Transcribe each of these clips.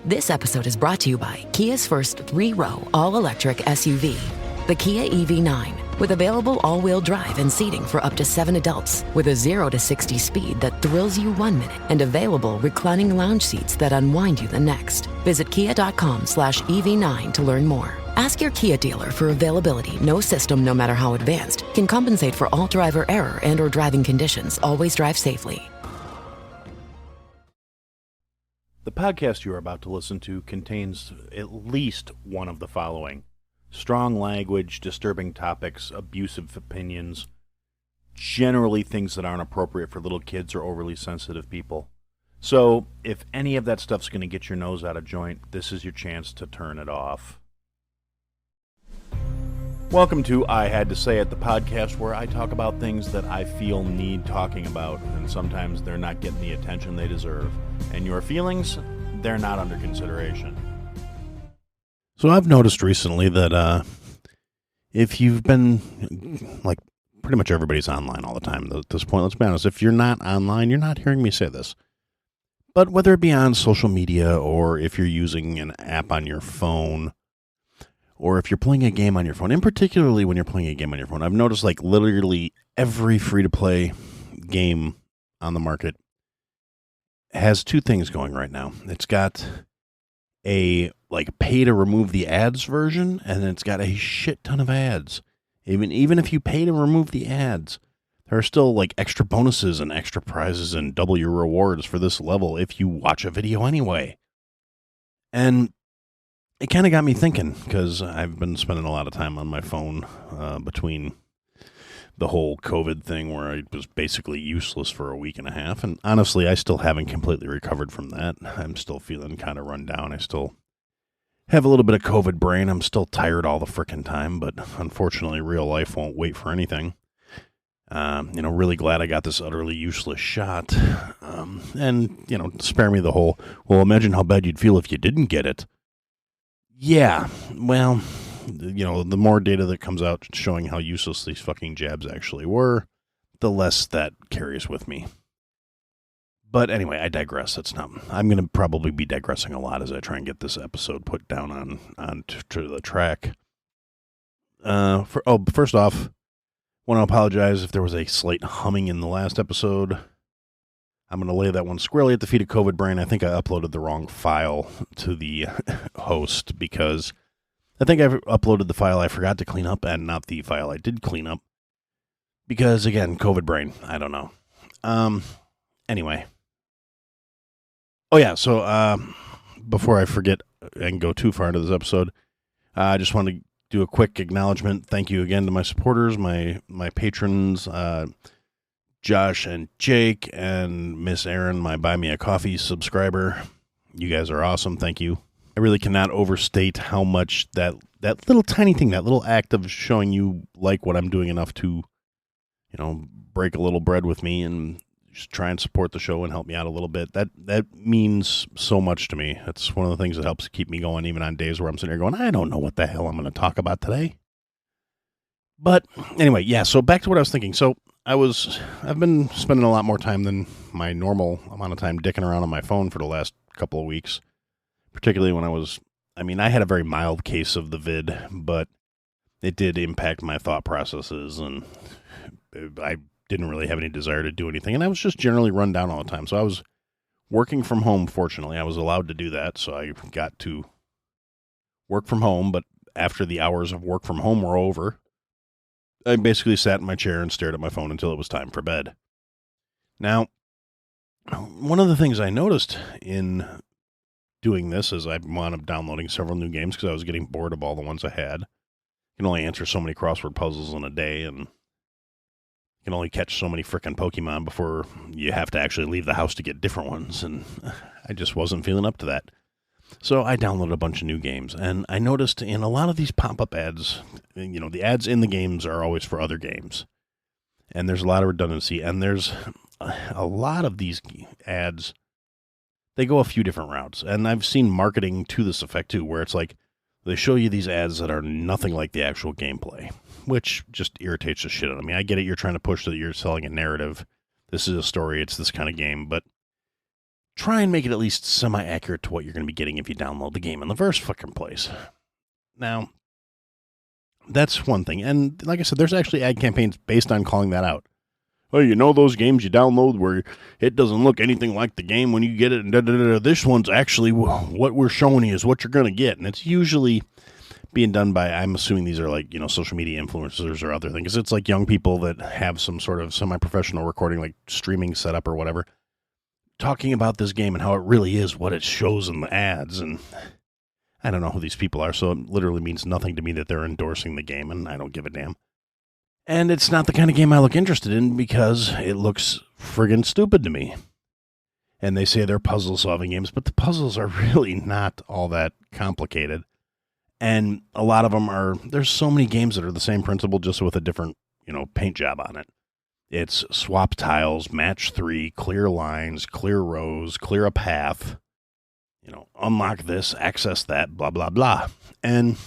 This episode is brought to you by Kia's first 3-row all-electric SUV, the Kia EV9, with available all-wheel drive and seating for up to 7 adults, with a 0 to 60 speed that thrills you 1 minute, and available reclining lounge seats that unwind you the next. Visit kia.com/EV9 to learn more. Ask your Kia dealer for availability. No system, no matter how advanced, can compensate for all driver error and or driving conditions. Always drive safely. The podcast you are about to listen to contains at least one of the following: strong language, disturbing topics, abusive opinions, generally things that aren't appropriate for little kids or overly sensitive people. So, if any of that stuff's going to get your nose out of joint, this is your chance to turn it off. Welcome to I Had to Say It, the podcast where I talk about things that I feel need talking about, and sometimes they're not getting the attention they deserve. And your feelings, they're not under consideration. So I've noticed recently that if you've been, like, pretty much everybody's online all the time at this point, let's be honest, if you're not online, you're not hearing me say this. But whether it be on social media or if you're using an app on your phone, or if you're playing a game on your phone, and particularly when you're playing a game on your phone, I've noticed like literally every free-to-play game on the market has two things going right now. It's got a like pay to remove the ads version, and it's got a shit ton of ads. Even if you pay to remove the ads, there are still like extra bonuses and extra prizes and double your rewards for this level if you watch a video anyway. And it kind of got me thinking, because I've been spending a lot of time on my phone between the whole COVID thing where I was basically useless for a week and a half. And honestly, I still haven't completely recovered from that. I'm still feeling kind of run down. I still have a little bit of COVID brain. I'm still tired all the frickin' time, but unfortunately, real life won't wait for anything. Really glad I got this utterly useless shot. And spare me the whole, well, imagine how bad you'd feel if you didn't get it. Yeah, well, the more data that comes out showing how useless these fucking jabs actually were, the less that carries with me. But anyway, I digress. I'm going to probably be digressing a lot as I try and get this episode put down on to the track. First off, I want to apologize if there was a slight humming in the last episode. I'm going to lay that one squarely at the feet of COVID Brain. I think I uploaded the wrong file to the host because I think I uploaded the file I forgot to clean up and not the file I did clean up. Because, again, COVID Brain. I don't know. Anyway. Oh, yeah. So, before I forget and go too far into this episode, I just want to do a quick acknowledgement. Thank you again to my supporters, my patrons, Josh and Jake, and Miss Erin, my Buy Me a Coffee subscriber. You guys are awesome. Thank you. I really cannot overstate how much that little tiny thing, that little act of showing you like what I'm doing enough to, break a little bread with me and just try and support the show and help me out a little bit. That means so much to me. It's one of the things that helps keep me going even on days where I'm sitting here going, I don't know what the hell I'm going to talk about today. But anyway, yeah, so back to what I was thinking. So I've been spending a lot more time than my normal amount of time dicking around on my phone for the last couple of weeks, particularly when I had a very mild case of the vid, but it did impact my thought processes, and I didn't really have any desire to do anything, and I was just generally run down all the time. So I was working from home, fortunately. I was allowed to do that, so I got to work from home, but after the hours of work from home were over, I basically sat in my chair and stared at my phone until it was time for bed. Now, one of the things I noticed in doing this is I wound up downloading several new games because I was getting bored of all the ones I had. You can only answer so many crossword puzzles in a day, and you can only catch so many frickin' Pokemon before you have to actually leave the house to get different ones, and I just wasn't feeling up to that. So I downloaded a bunch of new games, and I noticed in a lot of these pop-up ads, the ads in the games are always for other games, and there's a lot of redundancy, and there's a lot of these ads, they go a few different routes, and I've seen marketing to this effect too, where it's like, they show you these ads that are nothing like the actual gameplay, which just irritates the shit out of me. I get it, you're trying to push that you're selling a narrative, this is a story, it's this kind of game, but try and make it at least semi-accurate to what you're going to be getting if you download the game in the first fucking place. Now, that's one thing. And like I said, there's actually ad campaigns based on calling that out. Well, you know those games you download where it doesn't look anything like the game when you get it, and this one's actually what we're showing you is what you're going to get. And it's usually being done by, I'm assuming these are like, social media influencers or other things. It's like young people that have some sort of semi-professional recording, like streaming setup or whatever, talking about this game and how it really is what it shows in the ads. And I don't know who these people are, so it literally means nothing to me that they're endorsing the game, and I don't give a damn. And it's not the kind of game I look interested in because it looks friggin' stupid to me. And they say they're puzzle-solving games, but the puzzles are really not all that complicated. And a lot of them are, there's so many games that are the same principle, just with a different, paint job on it. It's swap tiles, match 3, clear lines, clear rows, clear a path, unlock this, access that, blah, blah, blah. And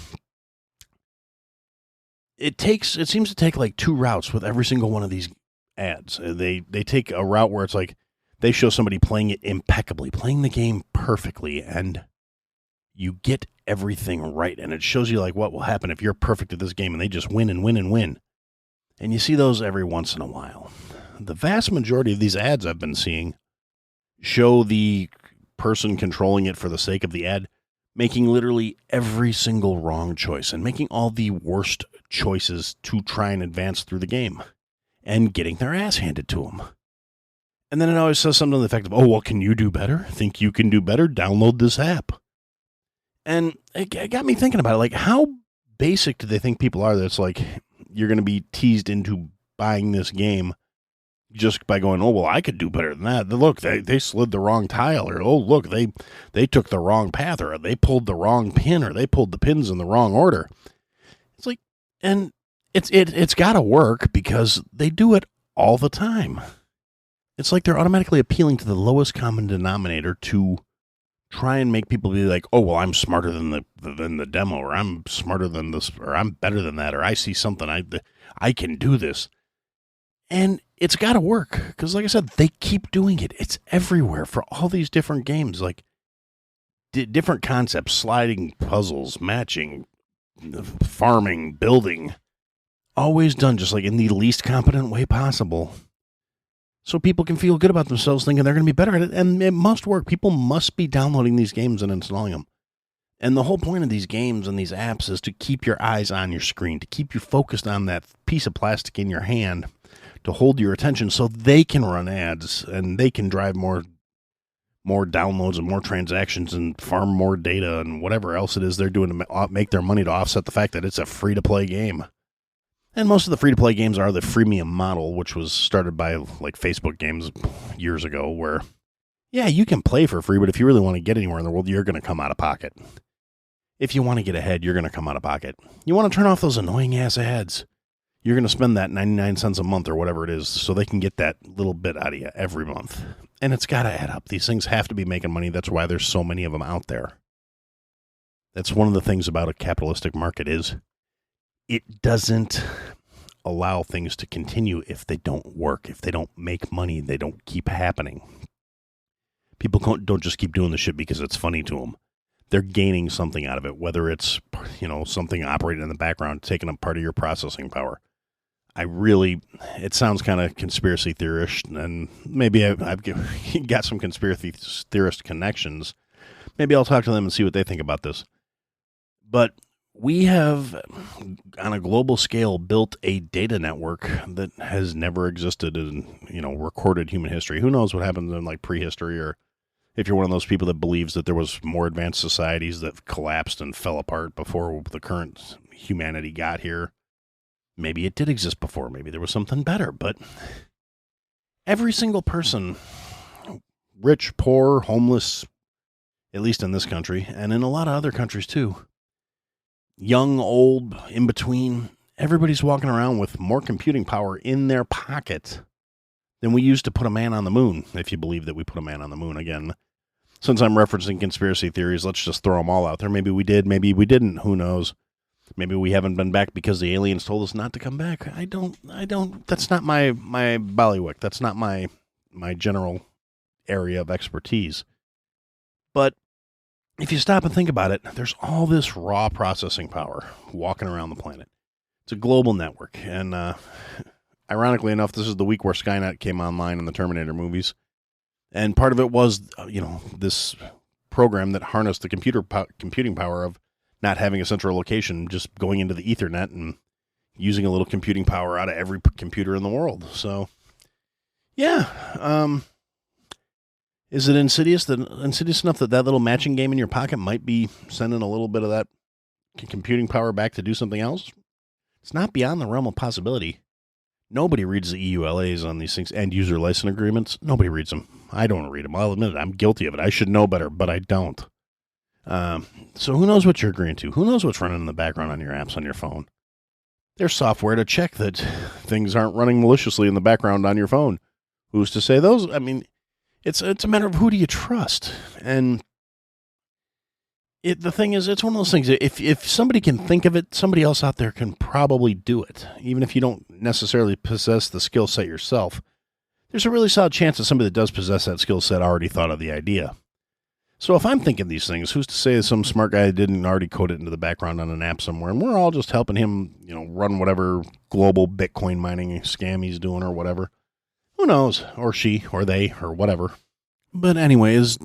it seems to take like 2 routes with every single one of these ads. They take a route where it's like they show somebody playing it impeccably, playing the game perfectly, and you get everything right. And it shows you like what will happen if you're perfect at this game, and they just win and win and win. And you see those every once in a while. The vast majority of these ads I've been seeing show the person controlling it for the sake of the ad making literally every single wrong choice and making all the worst choices to try and advance through the game and getting their ass handed to them. And then it always says something to the effect of, oh, well, can you do better? Think you can do better? Download this app. And it got me thinking about it. Like, how basic do they think people are that it's like you're going to be teased into buying this game just by going, oh, well, I could do better than that. Look, they slid the wrong tile, or, oh, look, they took the wrong path, or they pulled the wrong pin, or they pulled the pins in the wrong order. It's like, and it's got to work because they do it all the time. It's like they're automatically appealing to the lowest common denominator to try and make people be like, oh, well, I'm smarter than the demo, or I'm smarter than this, or I'm better than that, or I see something, I can do this. And it's got to work because, like I said, they keep doing it. It's everywhere for all these different games, like different concepts, sliding puzzles, matching, farming, building, always done just like in the least competent way possible. So people can feel good about themselves thinking they're going to be better at it, and it must work. People must be downloading these games and installing them. And the whole point of these games and these apps is to keep your eyes on your screen, to keep you focused on that piece of plastic in your hand, to hold your attention so they can run ads and they can drive more downloads and more transactions and farm more data and whatever else it is they're doing to make their money to offset the fact that it's a free-to-play game. And most of the free-to-play games are the freemium model, which was started by like Facebook games years ago, where, yeah, you can play for free, but if you really want to get anywhere in the world, you're going to come out of pocket. If you want to get ahead, you're going to come out of pocket. You want to turn off those annoying-ass ads. You're going to spend that 99 cents a month or whatever it is so they can get that little bit out of you every month. And it's got to add up. These things have to be making money. That's why there's so many of them out there. That's one of the things about a capitalistic market is it doesn't allow things to continue if they don't work. If they don't make money, they don't keep happening. People don't just keep doing the shit because it's funny to them. They're gaining something out of it, whether it's, something operating in the background, taking up part of your processing power. It sounds kind of conspiracy theorist, and maybe I've got some conspiracy theorist connections. Maybe I'll talk to them and see what they think about this. But we have, on a global scale, built a data network that has never existed in, recorded human history. Who knows what happens in like prehistory, or if you're one of those people that believes that there was more advanced societies that collapsed and fell apart before the current humanity got here. Maybe it did exist before. Maybe there was something better. But every single person, rich, poor, homeless, at least in this country, and in a lot of other countries too, young, old, in between, everybody's walking around with more computing power in their pocket than we used to put a man on the moon, if you believe that we put a man on the moon. Again, since I'm referencing conspiracy theories, let's just throw them all out there. Maybe we did, maybe we didn't, who knows? Maybe we haven't been back because the aliens told us not to come back. I don't, that's not my ballywick. That's not my general area of expertise. But if you stop and think about it, there's all this raw processing power walking around the planet. It's a global network. And ironically enough, this is the week where Skynet came online in the Terminator movies. And part of it was, this program that harnessed the computing power of not having a central location, just going into the Ethernet and using a little computing power out of every computer in the world. So, yeah. Is it insidious enough that little matching game in your pocket might be sending a little bit of that computing power back to do something else? It's not beyond the realm of possibility. Nobody reads the EULAs on these things, end user license agreements. Nobody reads them. I don't read them. I'll admit it. I'm guilty of it. I should know better, but I don't. So who knows what you're agreeing to? Who knows what's running in the background on your apps on your phone? There's software to check that things aren't running maliciously in the background on your phone. Who's to say those? I mean, it's a matter of who do you trust? And the thing is, it's one of those things. If somebody can think of it, somebody else out there can probably do it. Even if you don't necessarily possess the skill set yourself, there's a really solid chance that somebody that does possess that skill set already thought of the idea. So if I'm thinking these things, who's to say that some smart guy didn't already code it into the background on an app somewhere, and we're all just helping him, run whatever global Bitcoin mining scam he's doing or whatever. Who knows? Or she, or they, or whatever. But anyways,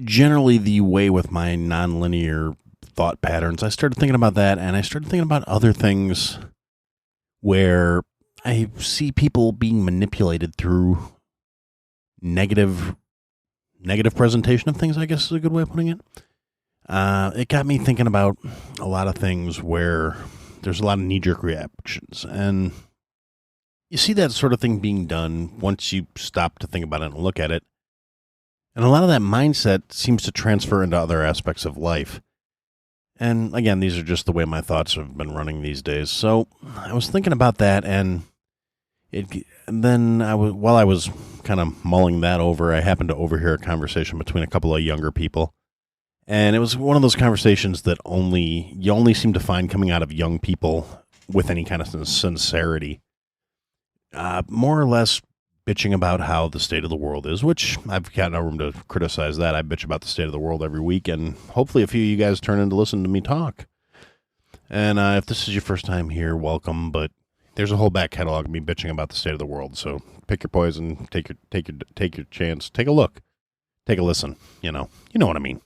generally the way with my nonlinear thought patterns, I started thinking about that, and I started thinking about other things where I see people being manipulated through negative presentation of things, I guess is a good way of putting it. It got me thinking about a lot of things where there's a lot of knee-jerk reactions, and you see that sort of thing being done once you stop to think about it and look at it. And a lot of that mindset seems to transfer into other aspects of life. And again, these are just the way my thoughts have been running these days. So I was thinking about that, and while I was kind of mulling that over, I happened to overhear a conversation between a couple of younger people. And it was one of those conversations that you only seem to find coming out of young people with any kind of sincerity. More or less bitching about how the state of the world is, which I've got no room to criticize that. I bitch about the state of the world every week, and hopefully a few of you guys turn in to listen to me talk. And if this is your first time here, welcome, but there's a whole back catalog of me bitching about the state of the world, so pick your poison, take your chance, take a look, take a listen, you know what I mean.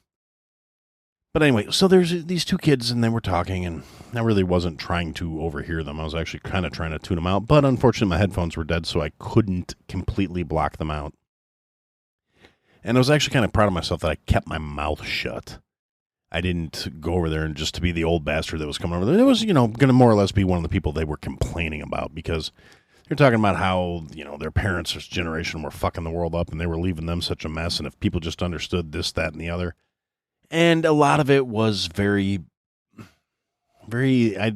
But anyway, so there's these two kids, and they were talking, and I really wasn't trying to overhear them. I was actually kind of trying to tune them out, but unfortunately my headphones were dead, so I couldn't completely block them out. And I was actually kind of proud of myself that I kept my mouth shut. I didn't go over there and just to be the old bastard that was coming over there. It was, going to more or less be one of the people they were complaining about, because they're talking about how, their parents' generation were fucking the world up and they were leaving them such a mess, and if people just understood this, that, and the other. And a lot of it was very, very, I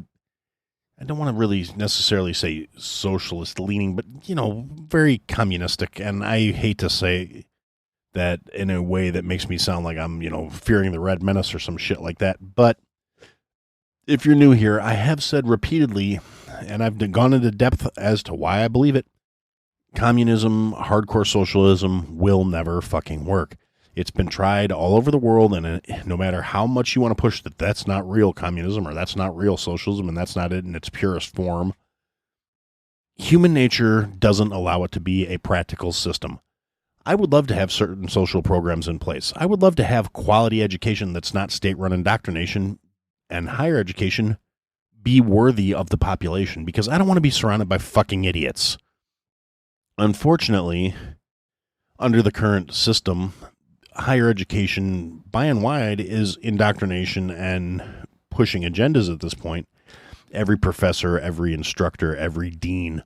don't want to really necessarily say socialist leaning, but, very communistic. And I hate to say that in a way that makes me sound like I'm, fearing the Red Menace or some shit like that. But if you're new here, I have said repeatedly, and I've gone into depth as to why I believe it, communism, hardcore socialism will never fucking work. It's been tried all over the world, and no matter how much you want to push that that's not real communism or that's not real socialism and that's not it in its purest form, human nature doesn't allow it to be a practical system. I would love to have certain social programs in place. I would love to have quality education that's not state-run indoctrination, and higher education be worthy of the population, because I don't want to be surrounded by fucking idiots. Unfortunately, under the current system, higher education, by and wide, is indoctrination and pushing agendas at this point. Every professor, every instructor, every dean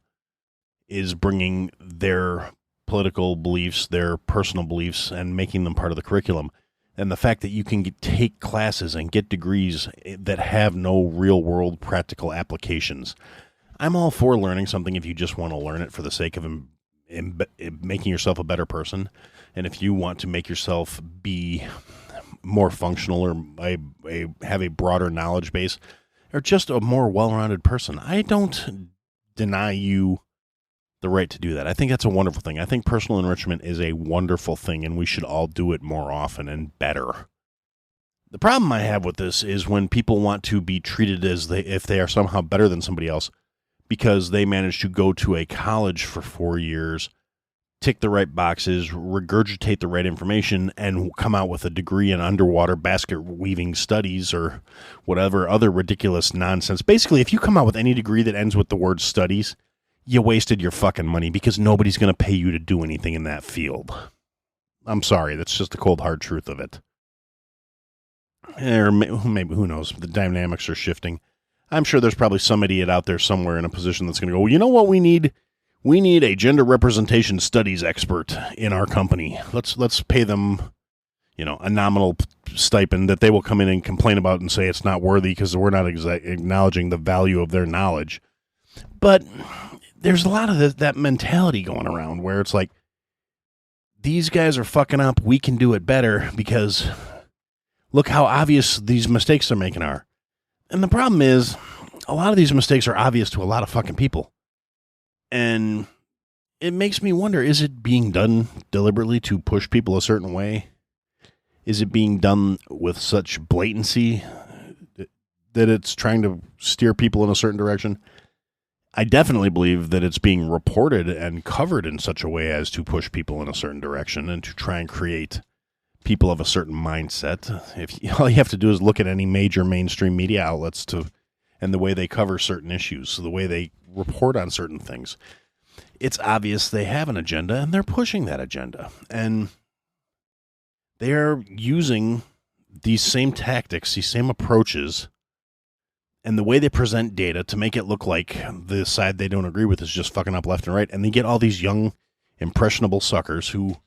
is bringing their political beliefs, their personal beliefs, and making them part of the curriculum. And the fact that you can take classes and get degrees that have no real-world practical applications. I'm all for learning something if you just want to learn it for the sake of making yourself a better person. And if you want to make yourself be more functional or have a broader knowledge base or just a more well-rounded person, I don't deny you the right to do that. I think that's a wonderful thing. I think personal enrichment is a wonderful thing, and we should all do it more often and better. The problem I have with this is when people want to be treated as if they are somehow better than somebody else because they managed to go to a college for 4 years, tick the right boxes, regurgitate the right information, and come out with a degree in underwater basket weaving studies or whatever other ridiculous nonsense. Basically, if you come out with any degree that ends with the word studies, you wasted your fucking money because nobody's going to pay you to do anything in that field. I'm sorry, that's just the cold hard truth of it. Or maybe, who knows, the dynamics are shifting. I'm sure there's probably some idiot out there somewhere in a position that's going to go, well, you know what we need? We need a gender representation studies expert in our company. Let's pay them, a nominal stipend that they will come in and complain about and say it's not worthy because we're not acknowledging the value of their knowledge. But there's a lot of that mentality going around where it's like, these guys are fucking up. We can do it better because look how obvious these mistakes they're making are. And the problem is, a lot of these mistakes are obvious to a lot of fucking people. And it makes me wonder, is it being done deliberately to push people a certain way? Is it being done with such blatancy that it's trying to steer people in a certain direction? I definitely believe that it's being reported and covered in such a way as to push people in a certain direction and to try and create people of a certain mindset. All you have to do is look at any major mainstream media outlets and the way they cover certain issues, the way they report on certain things. It's obvious they have an agenda and they're pushing that agenda. And they're using these same tactics, these same approaches, and the way they present data to make it look like the side they don't agree with is just fucking up left and right. And they get all these young, impressionable suckers who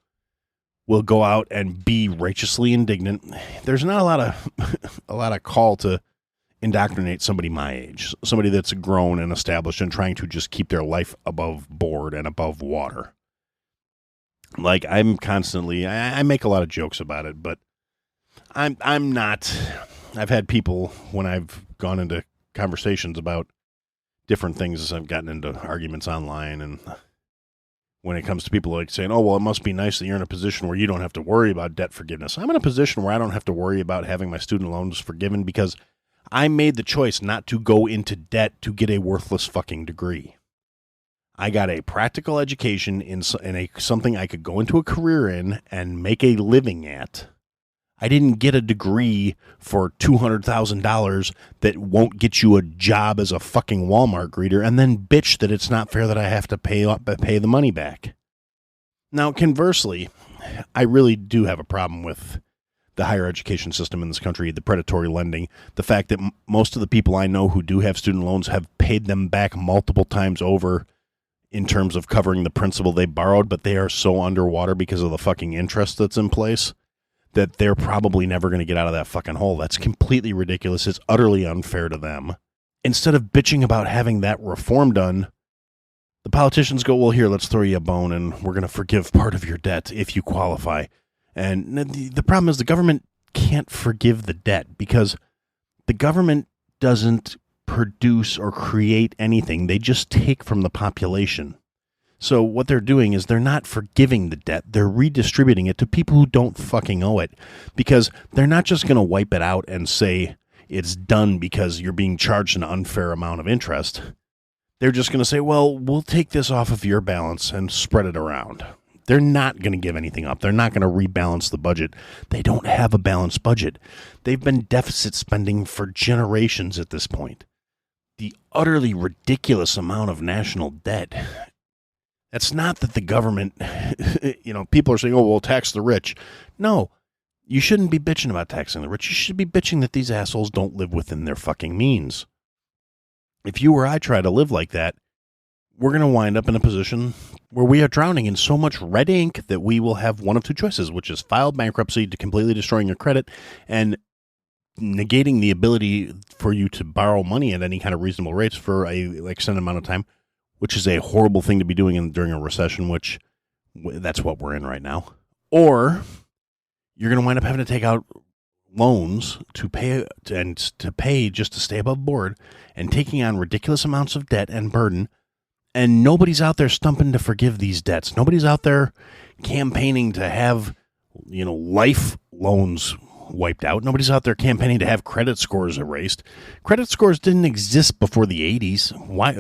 will go out and be righteously indignant. There's not a lot of call to indoctrinate somebody my age, somebody that's grown and established and trying to just keep their life above board and above water. Like, I'm constantly, I make a lot of jokes about it, but I'm not. I've had people, when I've gone into conversations about different things, I've gotten into arguments online, and when it comes to people like saying, oh, well, it must be nice that you're in a position where you don't have to worry about debt forgiveness. I'm in a position where I don't have to worry about having my student loans forgiven because I made the choice not to go into debt to get a worthless fucking degree. I got a practical education in something I could go into a career in and make a living at. I didn't get a degree for $200,000 that won't get you a job as a fucking Walmart greeter and then bitch that it's not fair that I have to pay the money back. Now, conversely, I really do have a problem with the higher education system in this country, the predatory lending, the fact that most of the people I know who do have student loans have paid them back multiple times over in terms of covering the principal they borrowed, but they are so underwater because of the fucking interest that's in place that they're probably never going to get out of that fucking hole. That's completely ridiculous. It's utterly unfair to them. Instead of bitching about having that reform done, the politicians go, well, here, let's throw you a bone and we're going to forgive part of your debt if you qualify. And the problem is the government can't forgive the debt because the government doesn't produce or create anything. They just take from the population. So what they're doing is they're not forgiving the debt. They're redistributing it to people who don't fucking owe it because they're not just going to wipe it out and say it's done because you're being charged an unfair amount of interest. They're just going to say, well, we'll take this off of your balance and spread it around. They're not going to give anything up. They're not going to rebalance the budget. They don't have a balanced budget. They've been deficit spending for generations at this point. The utterly ridiculous amount of national debt. It's not that the government, people are saying, oh, we'll tax the rich. No, you shouldn't be bitching about taxing the rich. You should be bitching that these assholes don't live within their fucking means. If you or I try to live like that, we're going to wind up in a position where we are drowning in so much red ink that we will have one of two choices, which is file bankruptcy to completely destroying your credit and negating the ability for you to borrow money at any kind of reasonable rates for a extended amount of time, which is a horrible thing to be doing during a recession, which that's what we're in right now. Or you're going to wind up having to take out loans to pay just to stay above board and taking on ridiculous amounts of debt and burden And nobody's out there stumping to forgive these debts. Nobody's out there campaigning to have, life loans wiped out. Nobody's out there campaigning to have credit scores erased. Credit scores didn't exist before the 80s. Why?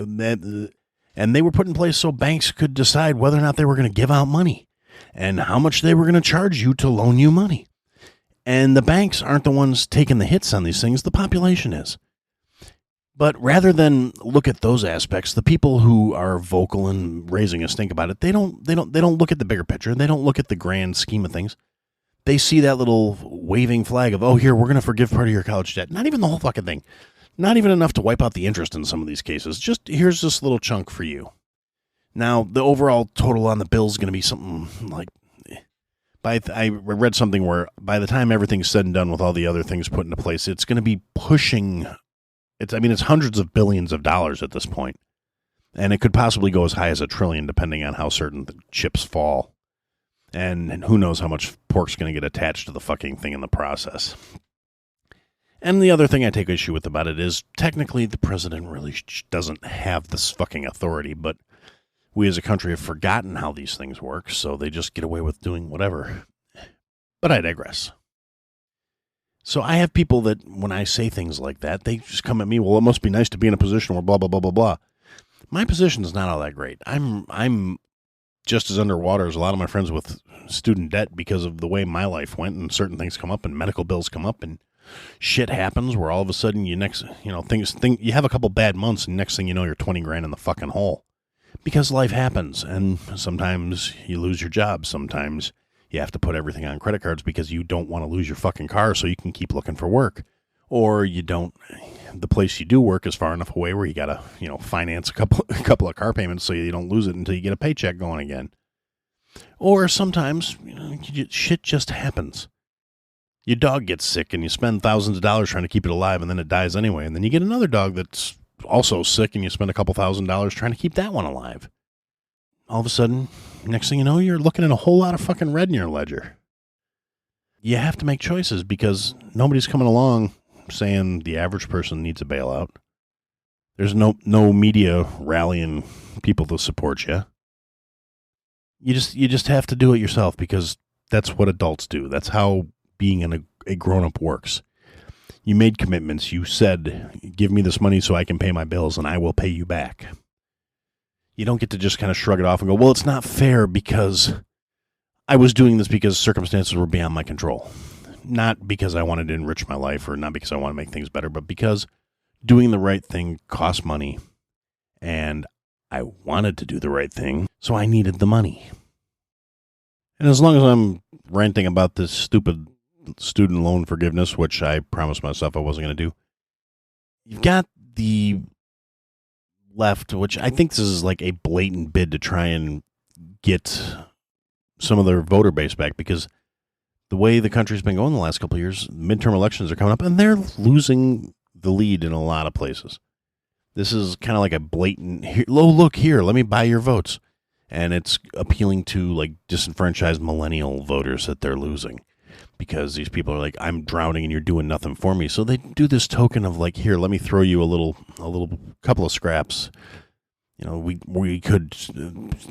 And they were put in place so banks could decide whether or not they were going to give out money and how much they were going to charge you to loan you money. And the banks aren't the ones taking the hits on these things. The population is. But rather than look at those aspects, the people who are vocal and raising a stink about it, they don't look at the bigger picture. They don't look at the grand scheme of things. They see that little waving flag of, oh, here, we're going to forgive part of your college debt. Not even the whole fucking thing. Not even enough to wipe out the interest in some of these cases. Just here's this little chunk for you. Now, the overall total on the bill is going to be something like, I read something where by the time everything's said and done with all the other things put into place, it's going to be pushing, it's hundreds of billions of dollars at this point. And it could possibly go as high as $1 trillion depending on how certain chips fall. And who knows how much pork's going to get attached to the fucking thing in the process. And the other thing I take issue with about it is technically the president really doesn't have this fucking authority, but we as a country have forgotten how these things work, so they just get away with doing whatever. But I digress. So I have people that when I say things like that, they just come at me, well, it must be nice to be in a position where blah, blah, blah, blah, blah. My position is not all that great. I'm just as underwater as a lot of my friends with student debt because of the way my life went, and certain things come up and medical bills come up and shit happens where all of a sudden you have a couple bad months and next thing you know you're 20 grand in the fucking hole because life happens. And sometimes you lose your job. Sometimes you have to put everything on credit cards because you don't want to lose your fucking car so you can keep looking for work, or the place you do work is far enough away where you got to, finance a couple of car payments so you don't lose it until you get a paycheck going again. Or sometimes, shit just happens. Your dog gets sick and you spend thousands of dollars trying to keep it alive and then it dies anyway. And then you get another dog that's also sick and you spend a couple $1,000s trying to keep that one alive. All of a sudden, next thing you know, you're looking at a whole lot of fucking red in your ledger. You have to make choices because nobody's coming along saying the average person needs a bailout. There's no media rallying people to support you. You just have to do it yourself because that's what adults do. That's how being a grown-up works. You made commitments. You said, give me this money so I can pay my bills and I will pay you back. You don't get to just kind of shrug it off and go, well, it's not fair because I was doing this because circumstances were beyond my control. Not because I wanted to enrich my life or not because I want to make things better, but because doing the right thing costs money and I wanted to do the right thing, so I needed the money. And as long as I'm ranting about this stupid student loan forgiveness, which I promised myself I wasn't going to do, you've got the left, which I think this is like a blatant bid to try and get some of their voter base back because the way the country's been going the last couple of years, midterm elections are coming up and they're losing the lead in a lot of places. This is kind of like a blatant, look here, let me buy your votes. And it's appealing to like disenfranchised millennial voters that they're losing because these people are like, I'm drowning and you're doing nothing for me. So they do this token of like, here, let me throw you a little couple of scraps. We could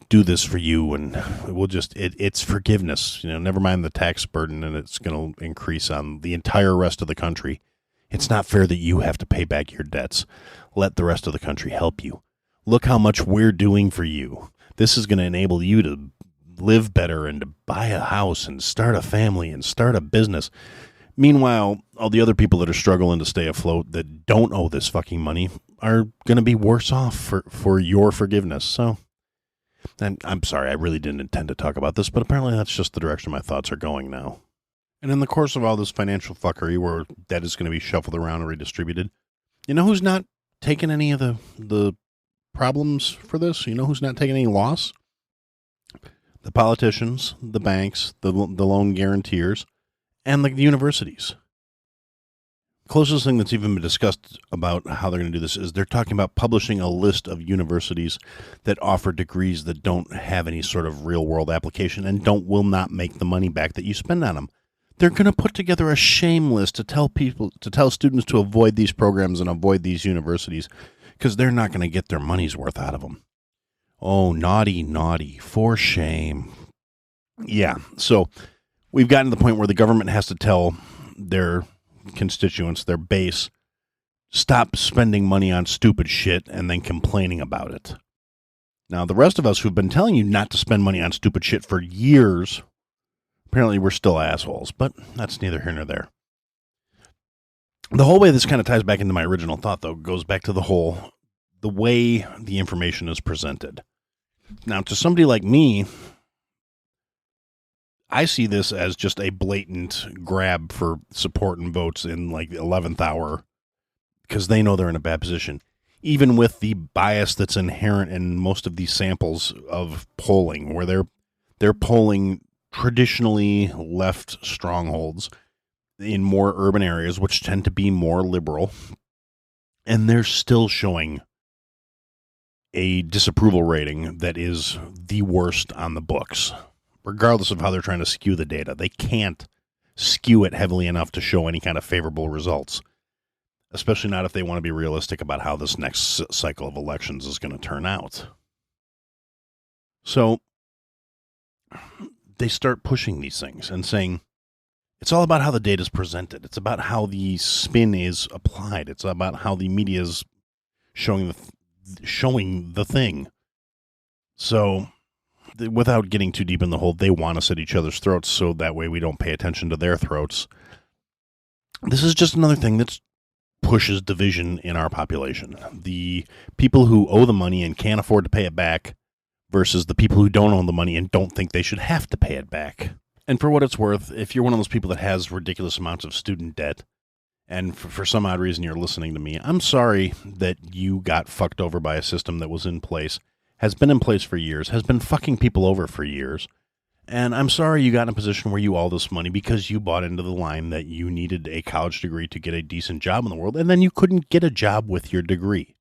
do this for you and we'll just, it's forgiveness, never mind the tax burden and it's going to increase on the entire rest of the country. It's not fair that you have to pay back your debts. Let the rest of the country help you. Look how much we're doing for you. This is going to enable you to live better and to buy a house and start a family and start a business. Meanwhile, all the other people that are struggling to stay afloat that don't owe this fucking money are going to be worse off for your forgiveness. So, and I'm sorry, I really didn't intend to talk about this, but apparently that's just the direction my thoughts are going now. And in the course of all this financial fuckery where debt is going to be shuffled around and redistributed, you know who's not taking any of the problems for this? You know who's not taking any loss? The politicians, the banks, the loan guarantors, and the universities. The closest thing that's even been discussed about how they're going to do this is they're talking about publishing a list of universities that offer degrees that don't have any sort of real-world application and will not make the money back that you spend on them. They're going to put together a shame list to tell students to avoid these programs and avoid these universities because they're not going to get their money's worth out of them. Oh, naughty, naughty, for shame. Yeah, so we've gotten to the point where the government has to tell their constituents, their base, stop spending money on stupid shit and then complaining about it. Now, the rest of us who've been telling you not to spend money on stupid shit for years, apparently we're still assholes, but that's neither here nor there. The whole way this kind of ties back into my original thought, though, goes back to the way the information is presented. Now, to somebody like me, I see this as just a blatant grab for support and votes in like the 11th hour because they know they're in a bad position. Even with the bias that's inherent in most of these samples of polling, where they're polling traditionally left strongholds in more urban areas, which tend to be more liberal, and they're still showing a disapproval rating that is the worst on the books. Regardless of how they're trying to skew the data, they can't skew it heavily enough to show any kind of favorable results, especially not if they want to be realistic about how this next cycle of elections is going to turn out. So they start pushing these things and saying, it's all about how the data is presented. It's about how the spin is applied. It's about how the media is showing the thing. So without getting too deep in the hole, they want us at each other's throats so that way we don't pay attention to their throats. This is just another thing that pushes division in our population. The people who owe the money and can't afford to pay it back versus the people who don't own the money and don't think they should have to pay it back. And for what it's worth, if you're one of those people that has ridiculous amounts of student debt, and for some odd reason you're listening to me, I'm sorry that you got fucked over by a system that was in place, has been in place for years, has been fucking people over for years, and I'm sorry you got in a position where you owe this money because you bought into the line that you needed a college degree to get a decent job in the world, and then you couldn't get a job with your degree.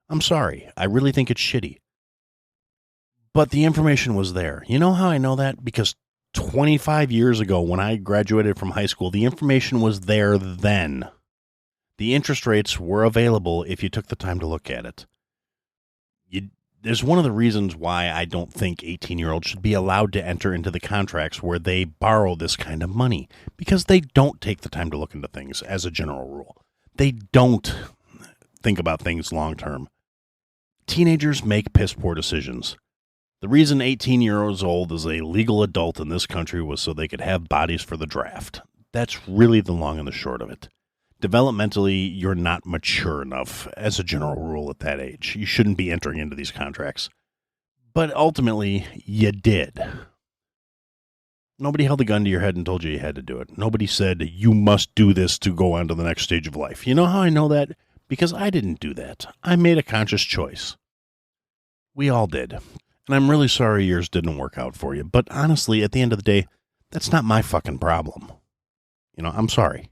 I'm sorry. I really think it's shitty. But the information was there. You know how I know that? Because 25 years ago, when I graduated from high school, the information was there then. The interest rates were available if you took the time to look at it. There's one of the reasons why I don't think 18-year-olds should be allowed to enter into the contracts where they borrow this kind of money, because they don't take the time to look into things as a general rule. They don't think about things long term. Teenagers make piss poor decisions. The reason 18 years old is a legal adult in this country was so they could have bodies for the draft. That's really the long and the short of it. Developmentally, you're not mature enough as a general rule at that age. You shouldn't be entering into these contracts. But ultimately, you did. Nobody held a gun to your head and told you had to do it. Nobody said, you must do this to go on to the next stage of life. You know how I know that? Because I didn't do that. I made a conscious choice. We all did. And I'm really sorry yours didn't work out for you. But honestly, at the end of the day, that's not my fucking problem. I'm sorry.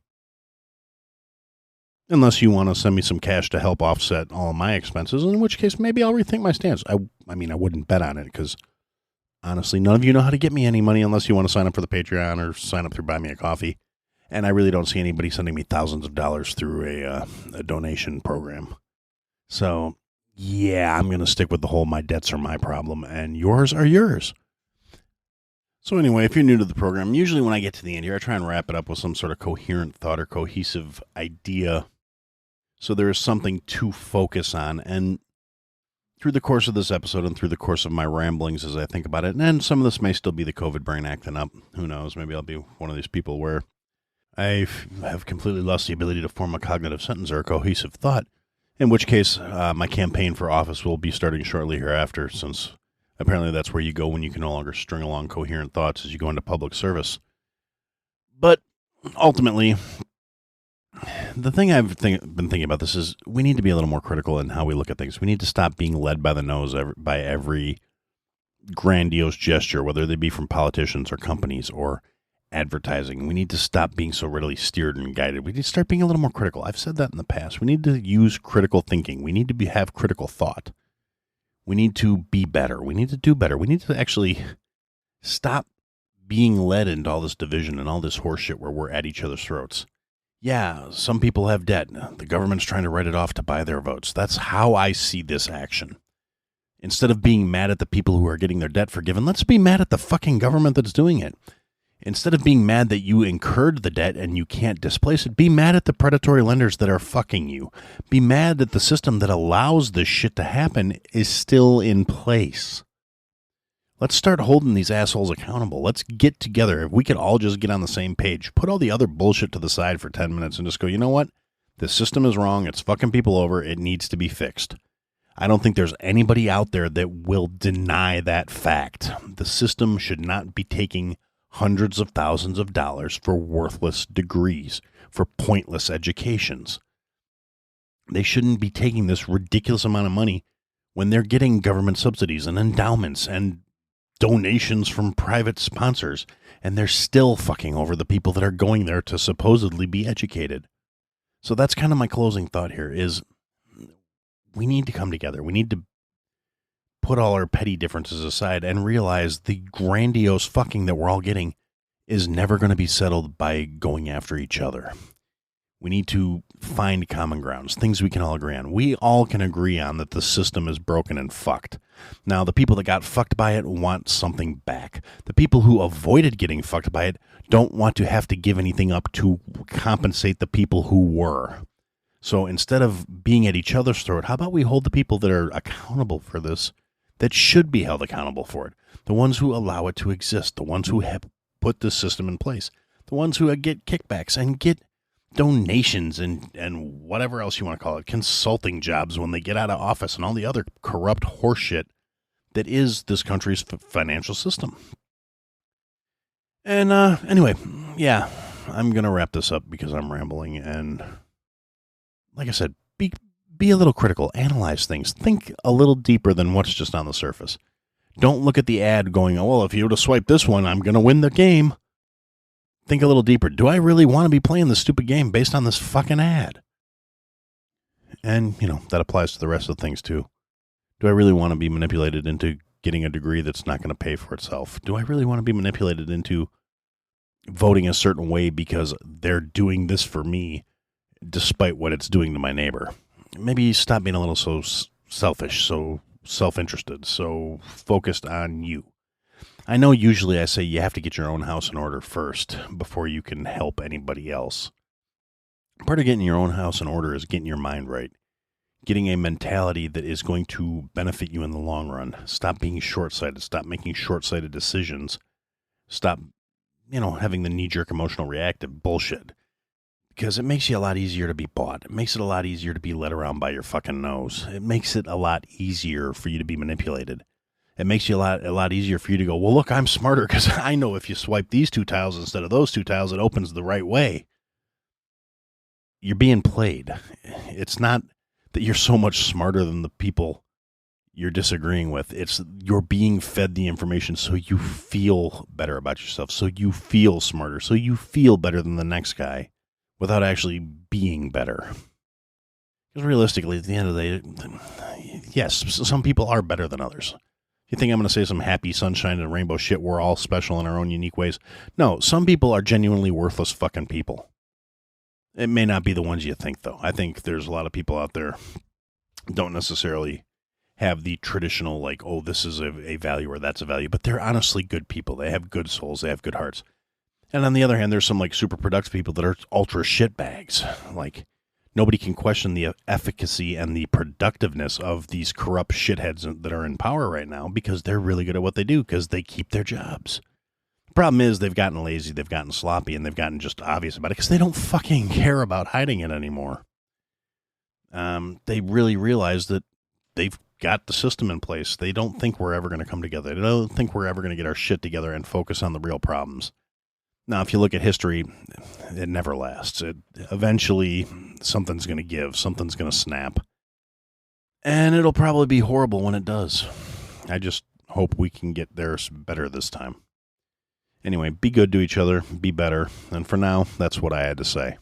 Unless you want to send me some cash to help offset all of my expenses, in which case maybe I'll rethink my stance. I mean, I wouldn't bet on it because, honestly, none of you know how to get me any money unless you want to sign up for the Patreon or sign up through Buy Me a Coffee. And I really don't see anybody sending me thousands of dollars through a donation program. So, yeah, I'm going to stick with the whole my debts are my problem and yours are yours. So anyway, if you're new to the program, usually when I get to the end here, I try and wrap it up with some sort of coherent thought or cohesive idea so there is something to focus on. And through the course of this episode and through the course of my ramblings as I think about it, and some of this may still be the COVID brain acting up. Who knows? Maybe I'll be one of these people where I have completely lost the ability to form a cognitive sentence or a cohesive thought, in which case my campaign for office will be starting shortly hereafter, since apparently that's where you go when you can no longer string along coherent thoughts as you go into public service. But ultimately, the thing I've been thinking about this is we need to be a little more critical in how we look at things. We need to stop being led by the nose by every grandiose gesture, whether they be from politicians or companies or advertising. We need to stop being so readily steered and guided. We need to start being a little more critical. I've said that in the past. We need to use critical thinking. We need to have critical thought. We need to be better. We need to do better. We need to actually stop being led into all this division and all this horseshit where we're at each other's throats. Yeah, some people have debt. The government's trying to write it off to buy their votes. That's how I see this action. Instead of being mad at the people who are getting their debt forgiven, let's be mad at the fucking government that's doing it. Instead of being mad that you incurred the debt and you can't displace it, be mad at the predatory lenders that are fucking you. Be mad that the system that allows this shit to happen is still in place. Let's start holding these assholes accountable. Let's get together. If we could all just get on the same page, put all the other bullshit to the side for 10 minutes and just go, you know what? This system is wrong. It's fucking people over. It needs to be fixed. I don't think there's anybody out there that will deny that fact. The system should not be taking hundreds of thousands of dollars for worthless degrees, for pointless educations. They shouldn't be taking this ridiculous amount of money when they're getting government subsidies and endowments and donations from private sponsors, and they're still fucking over the people that are going there to supposedly be educated. So that's kind of my closing thought here is we need to come together. We need to put all our petty differences aside and realize the grandiose fucking that we're all getting is never going to be settled by going after each other. We need to find common grounds, things we can all agree on. We all can agree on that the system is broken and fucked. Now, the people that got fucked by it want something back. The people who avoided getting fucked by it don't want to have to give anything up to compensate the people who were. So instead of being at each other's throat, how about we hold the people that are accountable for this, that should be held accountable for it, the ones who allow it to exist, the ones who have put this system in place, the ones who get kickbacks and get donations and whatever else you want to call it, consulting jobs when they get out of office and all the other corrupt horseshit that is this country's financial system. And anyway, yeah, I'm going to wrap this up because I'm rambling. And like I said, be a little critical, analyze things, think a little deeper than what's just on the surface. Don't look at the ad going, oh, well, if you were to swipe this one, I'm going to win the game. Think a little deeper. Do I really want to be playing this stupid game based on this fucking ad? And, that applies to the rest of the things too. Do I really want to be manipulated into getting a degree that's not going to pay for itself? Do I really want to be manipulated into voting a certain way because they're doing this for me despite what it's doing to my neighbor? Maybe stop being a little so selfish, so self-interested, so focused on you. I know usually I say you have to get your own house in order first before you can help anybody else. Part of getting your own house in order is getting your mind right. Getting a mentality that is going to benefit you in the long run. Stop being short-sighted. Stop making short-sighted decisions. Stop, having the knee-jerk emotional reactive bullshit. Because it makes you a lot easier to be bought. It makes it a lot easier to be led around by your fucking nose. It makes it a lot easier for you to be manipulated. It makes you a lot easier for you to go, well, look, I'm smarter because I know if you swipe these two tiles instead of those two tiles, it opens the right way. You're being played. It's not that you're so much smarter than the people you're disagreeing with. It's you're being fed the information so you feel better about yourself, so you feel smarter, so you feel better than the next guy without actually being better. Because realistically, at the end of the day, yes, some people are better than others. You think I'm going to say some happy sunshine and rainbow shit, we're all special in our own unique ways? No, some people are genuinely worthless fucking people. It may not be the ones you think, though. I think there's a lot of people out there don't necessarily have the traditional, like, oh, this is a value or that's a value, but they're honestly good people. They have good souls. They have good hearts. And on the other hand, there's some, like, super productive people that are ultra shitbags. Like, nobody can question the efficacy and the productiveness of these corrupt shitheads that are in power right now because they're really good at what they do because they keep their jobs. The problem is they've gotten lazy, they've gotten sloppy, and they've gotten just obvious about it because they don't fucking care about hiding it anymore. They really realize that they've got the system in place. They don't think we're ever going to come together. They don't think we're ever going to get our shit together and focus on the real problems. Now, if you look at history, it never lasts. Eventually, something's going to give. Something's going to snap. And it'll probably be horrible when it does. I just hope we can get there better this time. Anyway, be good to each other. Be better. And for now, that's what I had to say.